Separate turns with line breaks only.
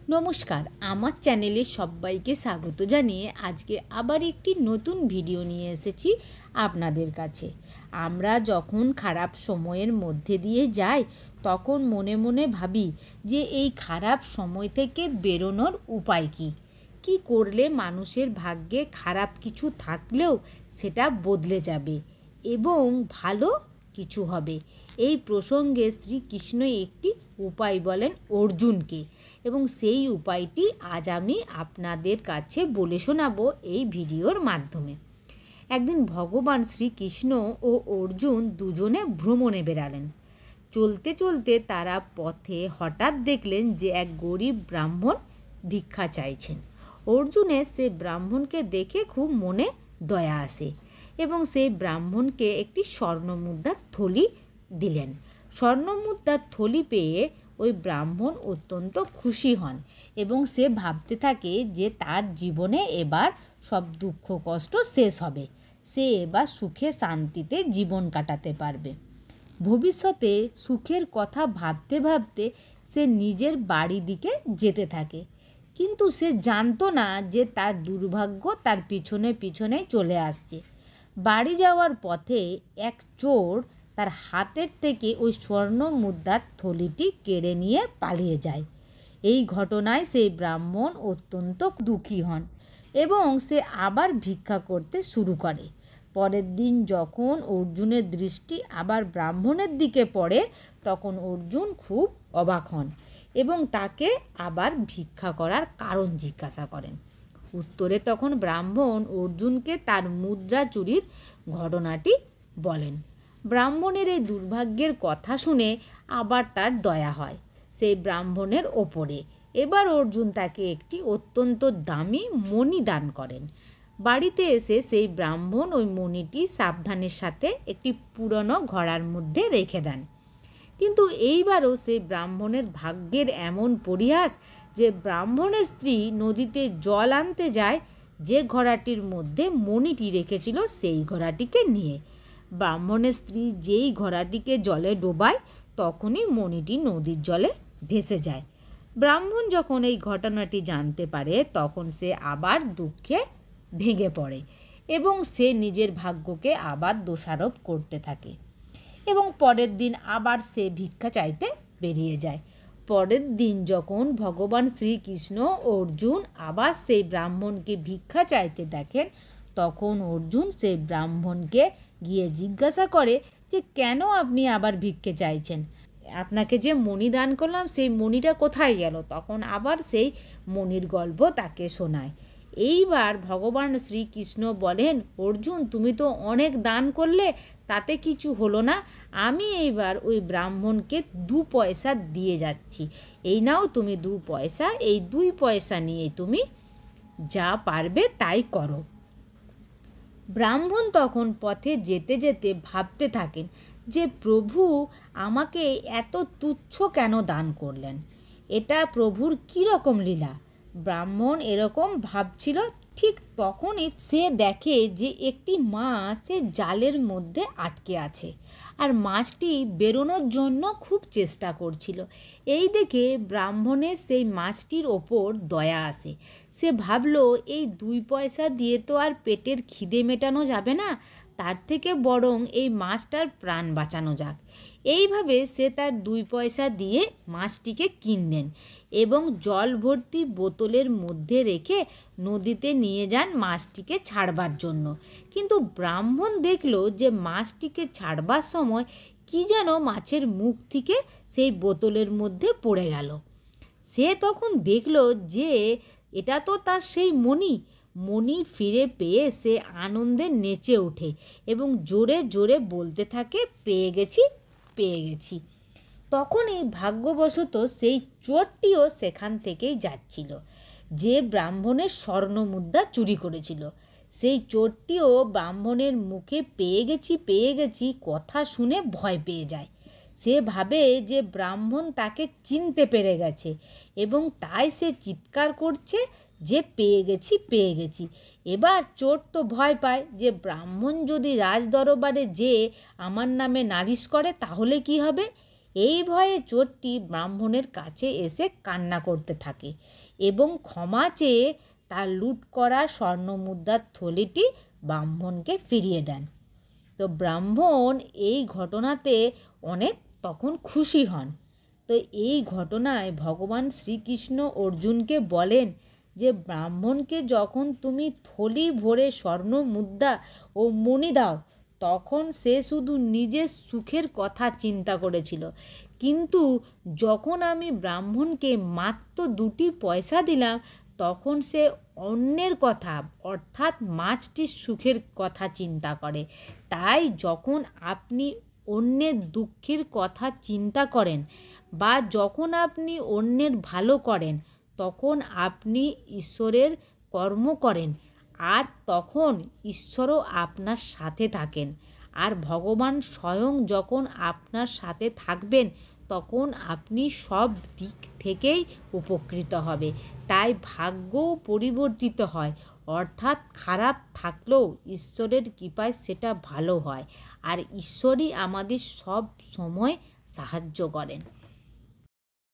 নমস্কার, আমার চ্যানেলে সবাইকে স্বাগত জানিয়ে আজকে আবার একটি নতুন ভিডিও নিয়ে এসেছি আপনাদের কাছে। আমরা যখন খারাপ সময়ের মধ্যে দিয়ে যাই তখন মনে মনে ভাবি যে এই খারাপ সময় থেকে বেরোনোর উপায় কী? কী করলে মানুষের ভাগ্যে খারাপ কিছু থাকলেও সেটা বদলে যাবে এবং ভালো কিছু হবে। এই প্রসঙ্গে শ্রীকৃষ্ণ একটি উপায় বলেন অর্জুনকে, এবং সেই উপায়টি আজ আমি আপনাদের কাছে বলে শোনাবো এই ভিডিওর মাধ্যমে। একদিন ভগবান শ্রীকৃষ্ণ ও অর্জুন দুজনে ভ্রমণে বেরালেন। চলতে চলতে তারা পথে হঠাৎ দেখলেন যে এক গরিব ব্রাহ্মণ ভিক্ষা চাইছেন। অর্জুনের সে ব্রাহ্মণকে দেখে খুব মনে দয়া আসে এবং সেই ব্রাহ্মণকে একটি স্বর্ণমুদ্রার থলি দিলেন। স্বর্ণমুদ্রার থলি পেয়ে ওই ব্রাহ্মণ অত্যন্ত খুশি হন এবং সে ভাবতে থাকে যে তার জীবনে এবার সব দুঃখ কষ্ট শেষ হবে, সে এবার সুখে শান্তিতে জীবন কাটাতে পারবে। ভবিষ্যতে সুখের কথা ভাবতে ভাবতে সে নিজের বাড়ি দিকে যেতে থাকে, কিন্তু সে জানতো না যে তার দুর্ভাগ্য তার পিছনে পিছনে চলে আসছে। বাড়ি যাওয়ার পথে এক চোর তার হাতের থেকে ওই স্বর্ণ মুদ্রার থলিটি কেড়ে নিয়ে পালিয়ে যায়। এই ঘটনায় সেই ব্রাহ্মণ অত্যন্ত দুঃখী হন এবং সে আবার ভিক্ষা করতে শুরু করে। পরের দিন যখন অর্জুনের দৃষ্টি আবার ব্রাহ্মণের দিকে পড়ে তখন অর্জুন খুব অবাক হন এবং তাকে আবার ভিক্ষা করার কারণ জিজ্ঞাসা করেন। উত্তরে তখন ব্রাহ্মণ অর্জুনকে তার মুদ্রা চুরির ঘটনাটি বলেন। ব্রাহ্মণের এই দুর্ভাগ্যের কথা শুনে আবার তার দয়া হয় সেই ব্রাহ্মণের ওপরে। এবার অর্জুন তাকে একটি অত্যন্ত দামি মণি দান করেন। বাড়িতে এসে সেই ব্রাহ্মণ ওই মণিটি সাবধানের সাথে একটি পুরনো ঘড়ার মধ্যে রেখে দেন। কিন্তু এইবারও সেই ব্রাহ্মণের ভাগ্যের এমন পরিহাস যে ব্রাহ্মণের স্ত্রী নদীতে জল আনতে যায়, যে ঘড়াটির মধ্যে মণিটি রেখেছিল সেই ঘড়াটিকে নিয়ে। ব্রাহ্মণের স্ত্রী যেই ঘড়াটিকে জলে ডোবায় তখনই মণিটি নদীর জলে ভেসে যায়। ব্রাহ্মণ যখন এই ঘটনাটি জানতে পারে তখন সে আবার দুঃখে ভেঙে পড়ে এবং সে নিজের ভাগ্যকে আবার দোষারোপ করতে থাকে এবং পরের দিন আবার সে ভিক্ষা চাইতে বেরিয়ে যায়। পরের দিন যখন ভগবান শ্রীকৃষ্ণ অর্জুন আবার সেই ব্রাহ্মণকে ভিক্ষা চাইতে দেখেন তখন অর্জুন সেই ব্রাহ্মণকে গিয়ে জিজ্ঞাসা করে যে কেন আপনি আবার ভিক্ষে চাইছেন, আপনাকে যে মণি দান করলাম সেই মণিটা কোথায় গেল? তখন আবার সেই মণির গল্প তাকে শোনায়। এইবার ভগবান শ্রীকৃষ্ণ বলেন, অর্জুন তুমি তো অনেক দান করলে, তাতে কিছু হলো না, আমি এইবার ওই ব্রাহ্মণকে 2 পয়সা দিয়ে যাচ্ছি, এই নাও তুমি 2 পয়সা, এই 2 পয়সা নিয়ে তুমি যা পারবে তাই করো। ব্রাহ্মণ তখন পথে যেতে যেতে ভাবতে থাকেন যে প্রভু আমাকে এত তুচ্ছ কেন দান করলেন, এটা প্রভুর কীরকম লীলা। ব্রাহ্মণ এরকম ভাবছিল, ঠিক তখনই সে দেখে যে একটি মাছ সে জালের মধ্যে আটকে আছে আর মাছটি বেরোনোর জন্য খুব চেষ্টা করছিল। এই দেখে ব্রাহ্মণের সেই মাছটির ওপর দয়া আসে। সে ভাবলো এই 2 পয়সা দিয়ে তো আর পেটের খিদে মেটানো যাবে না, তার থেকে বরং এই মাছটার প্রাণ বাঁচানো যাক। এইভাবে সে তার 2 পয়সা দিয়ে মাছটিকে কিনলেন এবং জল ভর্তি বোতলের মধ্যে রেখে নদীতে নিয়ে যান মাছটিকে ছাড়বার জন্য। কিন্তু ব্রাহ্মণ দেখলো যে মাছটিকে ছাড়বার সময় কি যেন মাছের মুখ থেকে সেই বোতলের মধ্যে পড়ে গেল। সে তখন দেখলো যে এটা তো তার সেই মণি ফিরে পেয়ে সে আনন্দে নেচে ওঠে এবং জোরে জোরে বলতে থাকে, পেয়ে গেছি পেয়ে গেছি। তখনই ভাগ্যবশত সেই চোরটিও সেখান থেকেই যাচ্ছিল যে ব্রাহ্মণের স্বর্ণমুদ্রা চুরি করেছিল। সেই চোরটিও ব্রাহ্মণের মুখে পেয়ে গেছি কথা শুনে ভয় পেয়ে যায়। সে ভাবে যে ব্রাহ্মণ তাকে চিনতে পেরে গেছে এবং তাই সে চিৎকার করছে যে পেয়ে গেছি। এবার চোর তো ভয় পায় যে ব্রাহ্মণ যদি রাজদরবারে যেয়ে আমার নামে নালিশ করে তাহলে কি হবে। এই ভয়ে চোরটি ব্রাহ্মণের কাছে এসে কান্না করতে থাকে এবং ক্ষমা চেয়ে তার লুট করা স্বর্ণমুদ্রার থলিটি ব্রাহ্মণকে ফিরিয়ে দেন। তো ব্রাহ্মণ এই ঘটনাতে অনেক তখন খুশি হন। তো এই ঘটনায় ভগবান শ্রীকৃষ্ণ অর্জুনকে বলেন যে ব্রাহ্মণকে যখন তুমি থলি ভরে স্বর্ণ মুদ্রা ও মণি দাও তখন সে শুধু নিজের সুখের কথা চিন্তা করেছিল, কিন্তু যখন আমি ব্রাহ্মণকে মাত্র 2টি পয়সা দিলাম তখন সে অন্যের কথা অর্থাৎ মাছটির সুখের কথা চিন্তা করে। তাই যখন আপনি অন্যের দুঃখের কথা চিন্তা করেন বা যখন আপনি অন্যের ভালো করেন তখন আপনি ঈশ্বরের কর্ম করেন, আর তখন ঈশ্বরও আপনার সাথে থাকেন। আর ভগবান স্বয়ং যখন আপনার সাথে থাকবেন তখন আপনি সব দিক থেকেই উপকৃত হবে। তাই ভাগ্যও পরিবর্তিত হয়, অর্থাৎ খারাপ থাকলেও ঈশ্বরের কৃপায় সেটা ভালো হয়, আর ঈশ্বরই আমাদের সব সময় সাহায্য করেন।